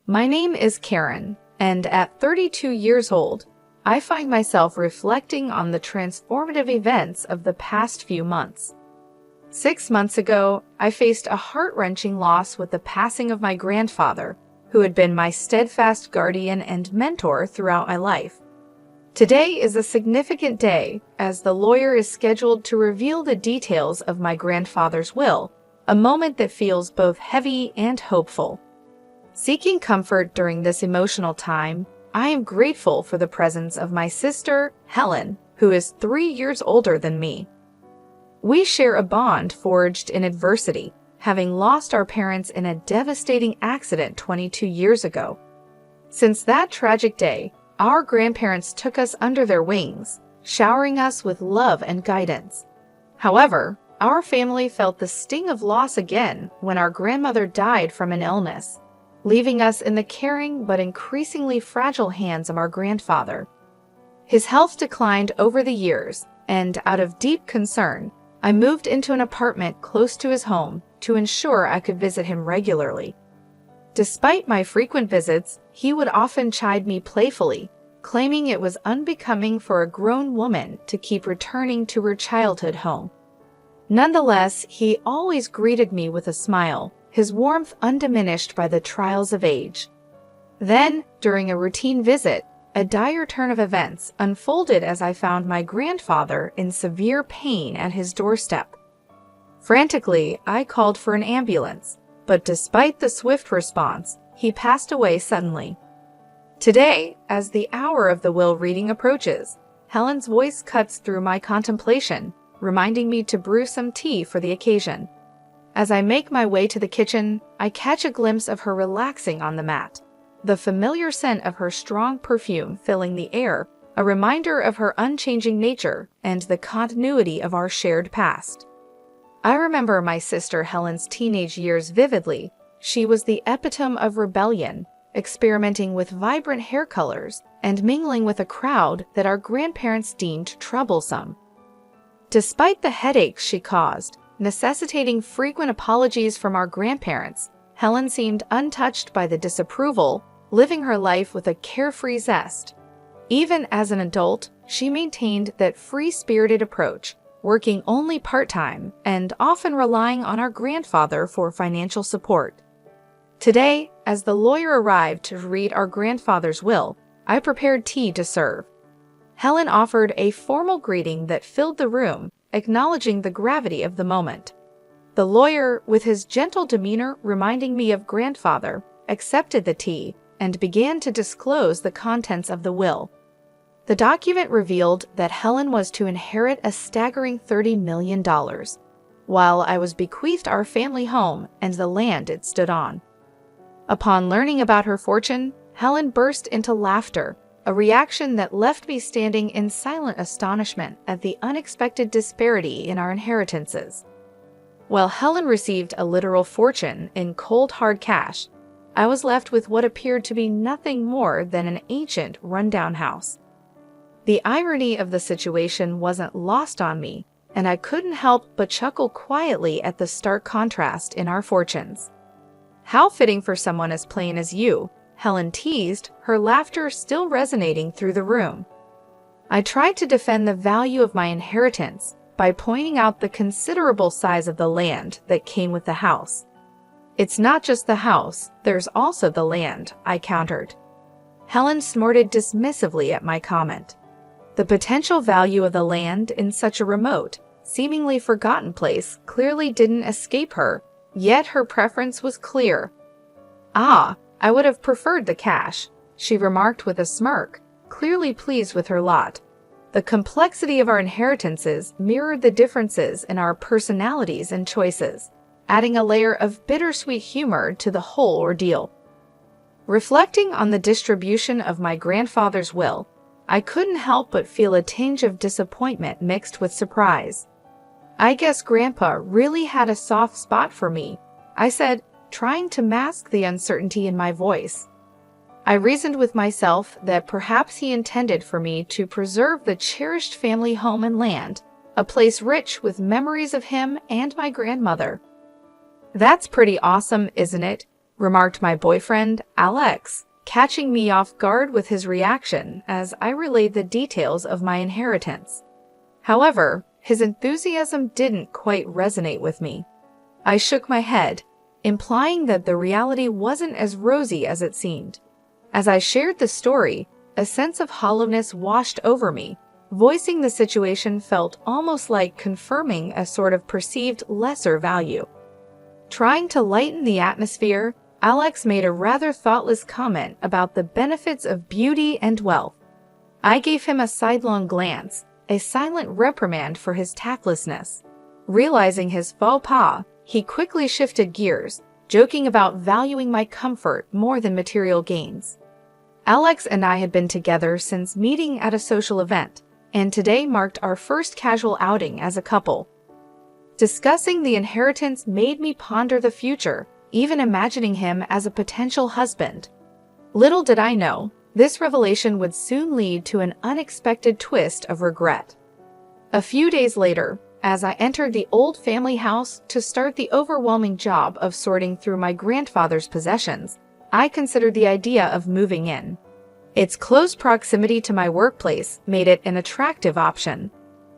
My name is Karen, and at 32 years old, I find myself reflecting on the transformative events of the past few months. 6 months ago, I faced a heart-wrenching loss with the passing of my grandfather, who had been my steadfast guardian and mentor throughout my life. Today is a significant day, as the lawyer is scheduled to reveal the details of my grandfather's will, a moment that feels both heavy and hopeful. Seeking comfort during this emotional time, I am grateful for the presence of my sister, Helen, who is 3 years older than me. We share a bond forged in adversity, having lost our parents in a devastating accident 22 years ago. Since that tragic day, our grandparents took us under their wings, showering us with love and guidance. However, our family felt the sting of loss again when our grandmother died from an illness, leaving us in the caring but increasingly fragile hands of our grandfather. His health declined over the years, and out of deep concern, I moved into an apartment close to his home to ensure I could visit him regularly. Despite my frequent visits, he would often chide me playfully, claiming it was unbecoming for a grown woman to keep returning to her childhood home. Nonetheless, he always greeted me with a smile, his warmth undiminished by the trials of age. Then, during a routine visit, a dire turn of events unfolded as I found my grandfather in severe pain at his doorstep. Frantically, I called for an ambulance, but despite the swift response, he passed away suddenly. Today, as the hour of the will reading approaches, Helen's voice cuts through my contemplation, reminding me to brew some tea for the occasion. As I make my way to the kitchen, I catch a glimpse of her relaxing on the mat, the familiar scent of her strong perfume filling the air, a reminder of her unchanging nature and the continuity of our shared past. I remember my sister Helen's teenage years vividly. She was the epitome of rebellion, experimenting with vibrant hair colors and mingling with a crowd that our grandparents deemed troublesome. Despite the headaches she caused, necessitating frequent apologies from our grandparents, Helen seemed untouched by the disapproval, living her life with a carefree zest. Even as an adult, she maintained that free-spirited approach, working only part-time and often relying on our grandfather for financial support. Today, as the lawyer arrived to read our grandfather's will, I prepared tea to serve. Helen offered a formal greeting that filled the room, acknowledging the gravity of the moment. The lawyer, with his gentle demeanor reminding me of grandfather, accepted the tea and began to disclose the contents of the will. The document revealed that Helen was to inherit a staggering $30 million, while I was bequeathed our family home and the land it stood on. Upon learning about her fortune, Helen burst into laughter, a reaction that left me standing in silent astonishment at the unexpected disparity in our inheritances. While Helen received a literal fortune in cold hard cash, I was left with what appeared to be nothing more than an ancient, rundown house. The irony of the situation wasn't lost on me, and I couldn't help but chuckle quietly at the stark contrast in our fortunes. "How fitting for someone as plain as you," Helen teased, her laughter still resonating through the room. I tried to defend the value of my inheritance by pointing out the considerable size of the land that came with the house. "It's not just the house, there's also the land," I countered. Helen snorted dismissively at my comment. The potential value of the land in such a remote, seemingly forgotten place clearly didn't escape her, yet her preference was clear. "Ah, I would have preferred the cash," she remarked with a smirk, clearly pleased with her lot. The complexity of our inheritances mirrored the differences in our personalities and choices, adding a layer of bittersweet humor to the whole ordeal. Reflecting on the distribution of my grandfather's will, I couldn't help but feel a tinge of disappointment mixed with surprise. "I guess Grandpa really had a soft spot for me," I said, trying to mask the uncertainty in my voice. I reasoned with myself that perhaps he intended for me to preserve the cherished family home and land, a place rich with memories of him and my grandmother. "That's pretty awesome, isn't it?" remarked my boyfriend, Alex, catching me off guard with his reaction as I relayed the details of my inheritance. However, his enthusiasm didn't quite resonate with me. I shook my head, implying that the reality wasn't as rosy as it seemed. As I shared the story, a sense of hollowness washed over me. Voicing the situation felt almost like confirming a sort of perceived lesser value. Trying to lighten the atmosphere, Alex made a rather thoughtless comment about the benefits of beauty and wealth. I gave him a sidelong glance, a silent reprimand for his tactlessness. Realizing his faux pas, he quickly shifted gears, joking about valuing my comfort more than material gains. Alex and I had been together since meeting at a social event, and today marked our first casual outing as a couple. Discussing the inheritance made me ponder the future, even imagining him as a potential husband. Little did I know, this revelation would soon lead to an unexpected twist of regret. A few days later, as I entered the old family house to start the overwhelming job of sorting through my grandfather's possessions, I considered the idea of moving in. Its close proximity to my workplace made it an attractive option.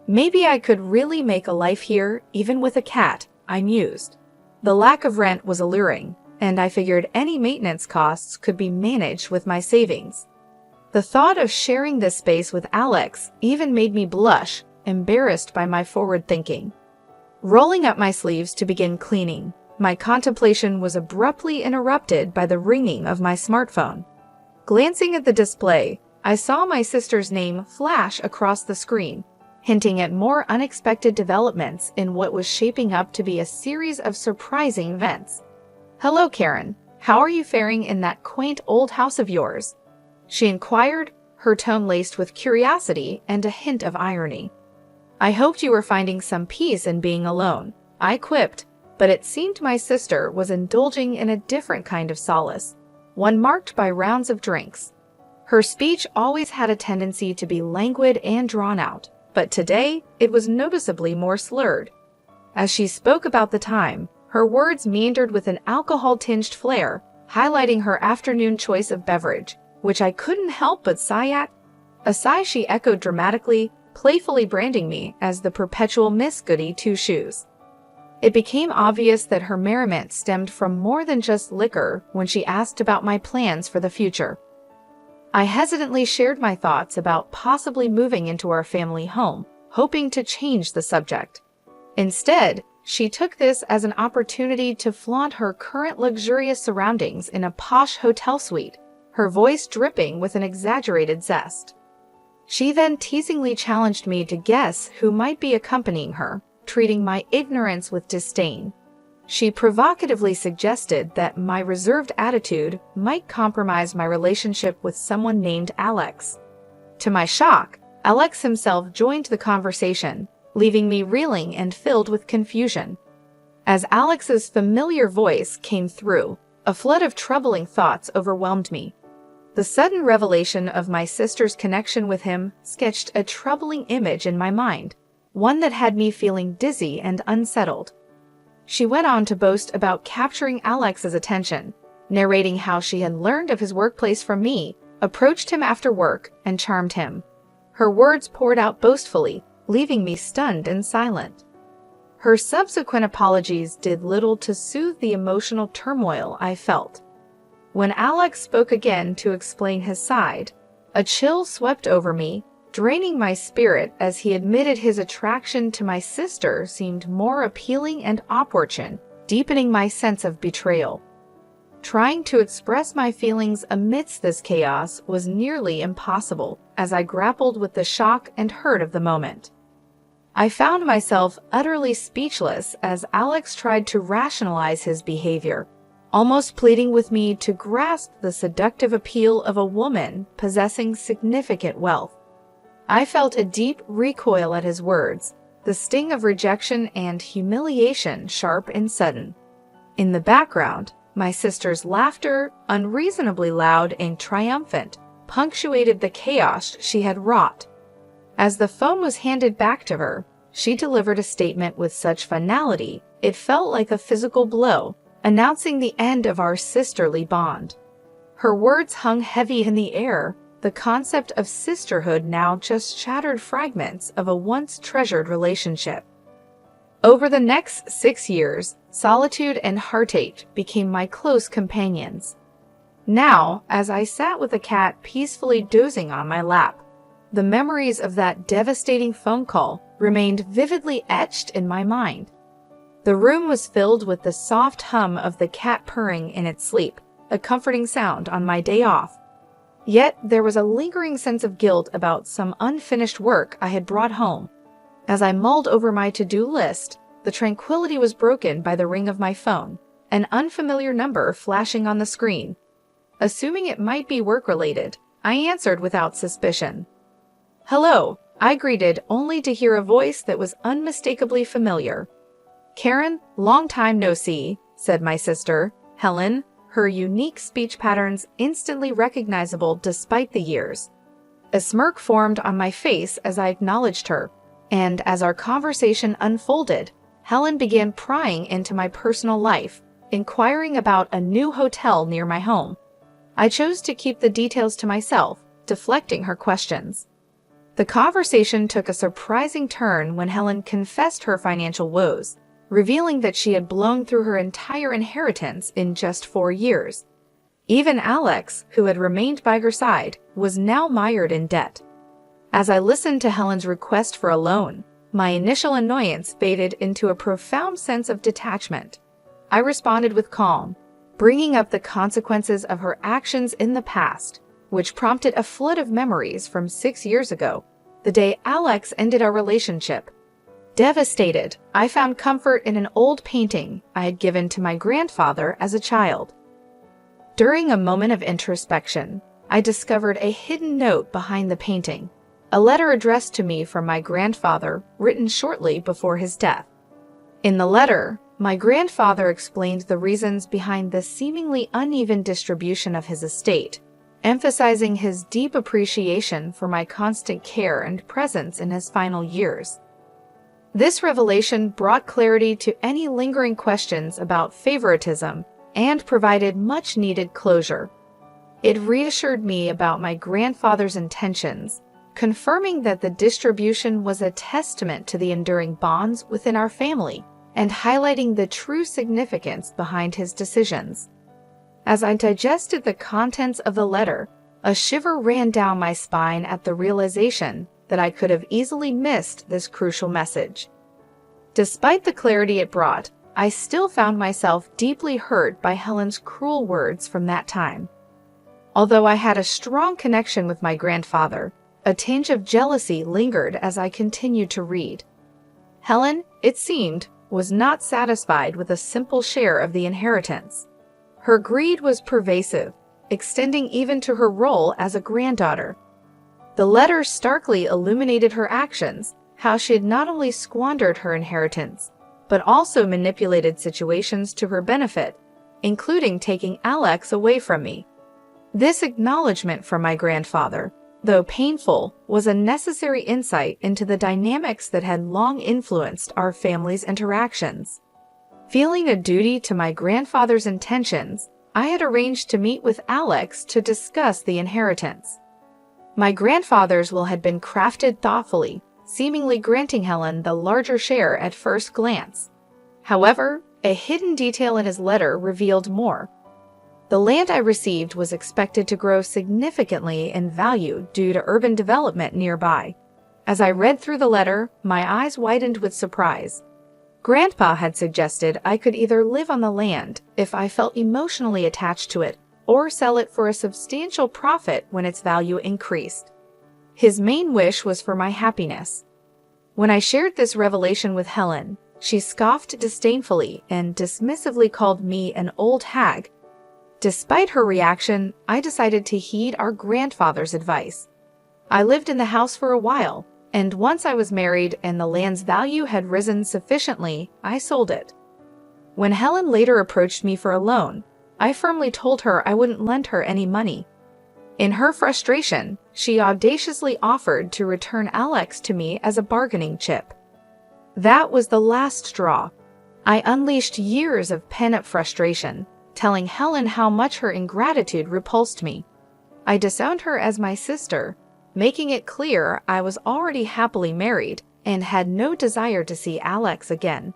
Maybe I could really make a life here, even with a cat, I mused. The lack of rent was alluring, and I figured any maintenance costs could be managed with my savings. The thought of sharing this space with Alex even made me blush, embarrassed by my forward thinking. Rolling up my sleeves to begin cleaning, my contemplation was abruptly interrupted by the ringing of my smartphone. Glancing at the display, I saw my sister's name flash across the screen, hinting at more unexpected developments in what was shaping up to be a series of surprising events. "Hello, Karen. How are you faring in that quaint old house of yours?" she inquired, her tone laced with curiosity and a hint of irony. "I hoped you were finding some peace in being alone," I quipped, but it seemed my sister was indulging in a different kind of solace, one marked by rounds of drinks. Her speech always had a tendency to be languid and drawn out, but today it was noticeably more slurred. As she spoke about the time, her words meandered with an alcohol-tinged flair, highlighting her afternoon choice of beverage, which I couldn't help but sigh at. A sigh she echoed dramatically, playfully branding me as the perpetual Miss Goody Two-Shoes. It became obvious that her merriment stemmed from more than just liquor when she asked about my plans for the future. I hesitantly shared my thoughts about possibly moving into our family home, hoping to change the subject. Instead, she took this as an opportunity to flaunt her current luxurious surroundings in a posh hotel suite, her voice dripping with an exaggerated zest. She then teasingly challenged me to guess who might be accompanying her, treating my ignorance with disdain. She provocatively suggested that my reserved attitude might compromise my relationship with someone named Alex. To my shock, Alex himself joined the conversation, leaving me reeling and filled with confusion. As Alex's familiar voice came through, a flood of troubling thoughts overwhelmed me. The sudden revelation of my sister's connection with him sketched a troubling image in my mind, one that had me feeling dizzy and unsettled. She went on to boast about capturing Alex's attention, narrating how she had learned of his workplace from me, approached him after work, and charmed him. Her words poured out boastfully, leaving me stunned and silent. Her subsequent apologies did little to soothe the emotional turmoil I felt. When Alex spoke again to explain his side, a chill swept over me, draining my spirit as he admitted his attraction to my sister seemed more appealing and opportune, deepening my sense of betrayal. Trying to express my feelings amidst this chaos was nearly impossible as I grappled with the shock and hurt of the moment. I found myself utterly speechless as Alex tried to rationalize his behavior, almost pleading with me to grasp the seductive appeal of a woman possessing significant wealth. I felt a deep recoil at his words, the sting of rejection and humiliation sharp and sudden. In the background, my sister's laughter, unreasonably loud and triumphant, punctuated the chaos she had wrought. As the phone was handed back to her, she delivered a statement with such finality, it felt like a physical blow, announcing the end of our sisterly bond. Her words hung heavy in the air, the concept of sisterhood now just shattered fragments of a once treasured relationship. Over the next 6 years, solitude and heartache became my close companions. Now, as I sat with the cat peacefully dozing on my lap, the memories of that devastating phone call remained vividly etched in my mind. The room was filled with the soft hum of the cat purring in its sleep, a comforting sound on my day off. Yet there was a lingering sense of guilt about some unfinished work I had brought home. As I mulled over my to-do list, the tranquility was broken by the ring of my phone, an unfamiliar number flashing on the screen. Assuming it might be work-related, I answered without suspicion. "Hello," I greeted, only to hear a voice that was unmistakably familiar. "Karen, long time no see," said my sister, Helen, her unique speech patterns instantly recognizable despite the years. A smirk formed on my face as I acknowledged her, and as our conversation unfolded, Helen began prying into my personal life, inquiring about a new hotel near my home. I chose to keep the details to myself, deflecting her questions. The conversation took a surprising turn when Helen confessed her financial woes, revealing that she had blown through her entire inheritance in just 4 years. Even Alex, who had remained by her side, was now mired in debt. As I listened to Helen's request for a loan, my initial annoyance faded into a profound sense of detachment. I responded with calm, bringing up the consequences of her actions in the past, which prompted a flood of memories from 6 years ago, the day Alex ended our relationship. Devastated, I found comfort in an old painting I had given to my grandfather as a child. During a moment of introspection, I discovered a hidden note behind the painting, a letter addressed to me from my grandfather, written shortly before his death. In the letter, my grandfather explained the reasons behind the seemingly uneven distribution of his estate, emphasizing his deep appreciation for my constant care and presence in his final years. This revelation brought clarity to any lingering questions about favoritism and provided much-needed closure. It reassured me about my grandfather's intentions, confirming that the distribution was a testament to the enduring bonds within our family and highlighting the true significance behind his decisions. As I digested the contents of the letter, a shiver ran down my spine at the realization that I could have easily missed this crucial message. Despite the clarity it brought, I still found myself deeply hurt by Helen's cruel words from that time. Although I had a strong connection with my grandfather, a tinge of jealousy lingered as I continued to read. Helen, it seemed, was not satisfied with a simple share of the inheritance. Her greed was pervasive, extending even to her role as a granddaughter. The letter starkly illuminated her actions, how she had not only squandered her inheritance, but also manipulated situations to her benefit, including taking Alex away from me. This acknowledgement from my grandfather, though painful, was a necessary insight into the dynamics that had long influenced our family's interactions. Feeling a duty to my grandfather's intentions, I had arranged to meet with Alex to discuss the inheritance. My grandfather's will had been crafted thoughtfully, seemingly granting Helen the larger share at first glance. However, a hidden detail in his letter revealed more. The land I received was expected to grow significantly in value due to urban development nearby. As I read through the letter, my eyes widened with surprise. Grandpa had suggested I could either live on the land if I felt emotionally attached to it, or sell it for a substantial profit when its value increased. His main wish was for my happiness. When I shared this revelation with Helen, she scoffed disdainfully and dismissively called me an old hag. Despite her reaction, I decided to heed our grandfather's advice. I lived in the house for a while, and once I was married and the land's value had risen sufficiently, I sold it. When Helen later approached me for a loan, I firmly told her I wouldn't lend her any money. In her frustration, she audaciously offered to return Alex to me as a bargaining chip. That was the last straw. I unleashed years of pent-up frustration, telling Helen how much her ingratitude repulsed me. I disowned her as my sister, making it clear I was already happily married and had no desire to see Alex again.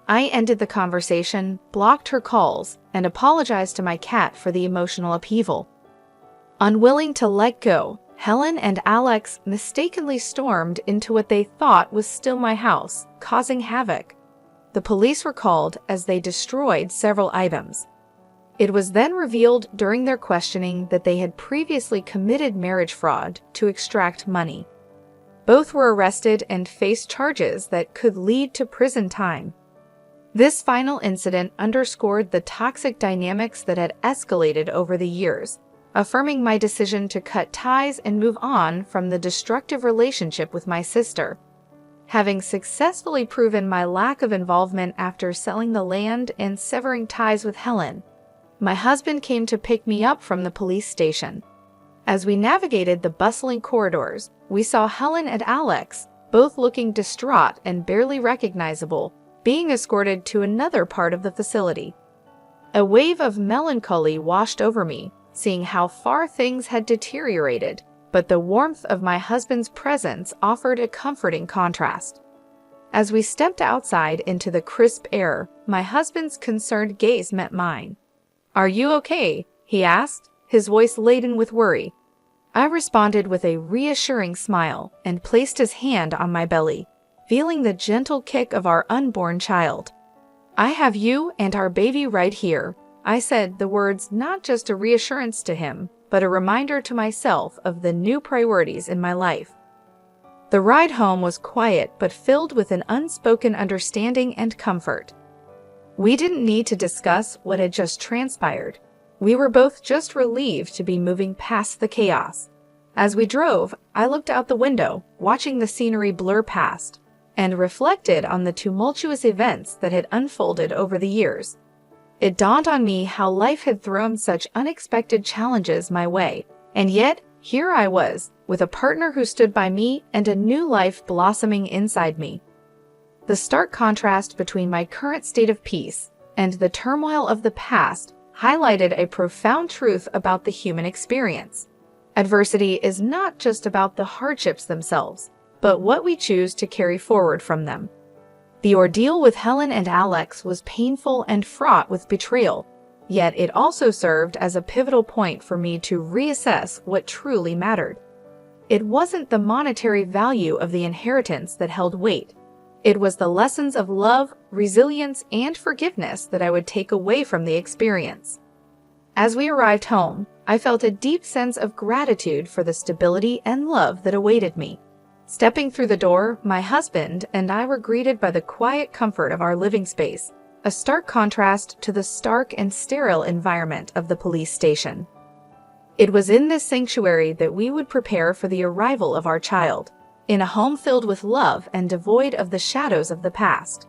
I ended the conversation, blocked her calls, and apologized to my cat for the emotional upheaval. Unwilling to let go, Helen and Alex mistakenly stormed into what they thought was still my house, causing havoc. The police were called as they destroyed several items. It was then revealed during their questioning that they had previously committed marriage fraud to extract money. Both were arrested and faced charges that could lead to prison time. This final incident underscored the toxic dynamics that had escalated over the years, affirming my decision to cut ties and move on from the destructive relationship with my sister. Having successfully proven my lack of involvement after selling the land and severing ties with Helen, my husband came to pick me up from the police station. As we navigated the bustling corridors, we saw Helen and Alex, both looking distraught and barely recognizable, being escorted to another part of the facility. A wave of melancholy washed over me, seeing how far things had deteriorated, but the warmth of my husband's presence offered a comforting contrast. As we stepped outside into the crisp air, my husband's concerned gaze met mine. "Are you okay?" he asked, his voice laden with worry. I responded with a reassuring smile and placed his hand on my belly, feeling the gentle kick of our unborn child. "I have you and our baby right here," I said, the words not just a reassurance to him, but a reminder to myself of the new priorities in my life. The ride home was quiet but filled with an unspoken understanding and comfort. We didn't need to discuss what had just transpired. We were both just relieved to be moving past the chaos. As we drove, I looked out the window, watching the scenery blur past, and reflected on the tumultuous events that had unfolded over the years. It dawned on me how life had thrown such unexpected challenges my way, and yet here I was, with a partner who stood by me and a new life blossoming inside me. The stark contrast between my current state of peace and the turmoil of the past highlighted a profound truth about the human experience. Adversity is not just about the hardships themselves, but what we choose to carry forward from them. The ordeal with Helen and Alex was painful and fraught with betrayal, yet it also served as a pivotal point for me to reassess what truly mattered. It wasn't the monetary value of the inheritance that held weight. It was the lessons of love, resilience, and forgiveness that I would take away from the experience. As we arrived home, I felt a deep sense of gratitude for the stability and love that awaited me. Stepping through the door, my husband and I were greeted by the quiet comfort of our living space, a stark contrast to the stark and sterile environment of the police station. It was in this sanctuary that we would prepare for the arrival of our child, in a home filled with love and devoid of the shadows of the past.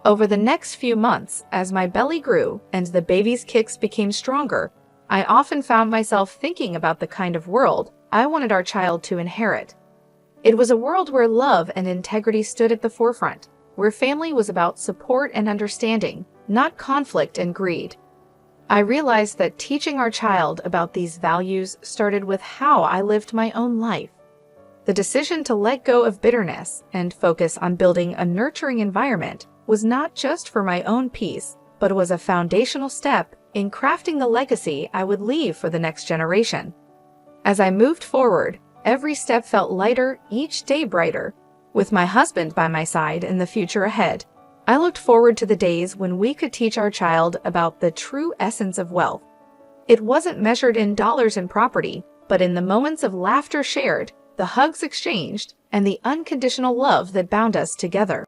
Over the next few months, as my belly grew and the baby's kicks became stronger, I often found myself thinking about the kind of world I wanted our child to inherit. It was a world where love and integrity stood at the forefront, where family was about support and understanding, not conflict and greed. I realized that teaching our child about these values started with how I lived my own life. The decision to let go of bitterness and focus on building a nurturing environment was not just for my own peace, but was a foundational step in crafting the legacy I would leave for the next generation. As I moved forward, every step felt lighter, each day brighter. With my husband by my side in the future ahead, I looked forward to the days when we could teach our child about the true essence of wealth. It wasn't measured in dollars and property, but in the moments of laughter shared, the hugs exchanged, and the unconditional love that bound us together.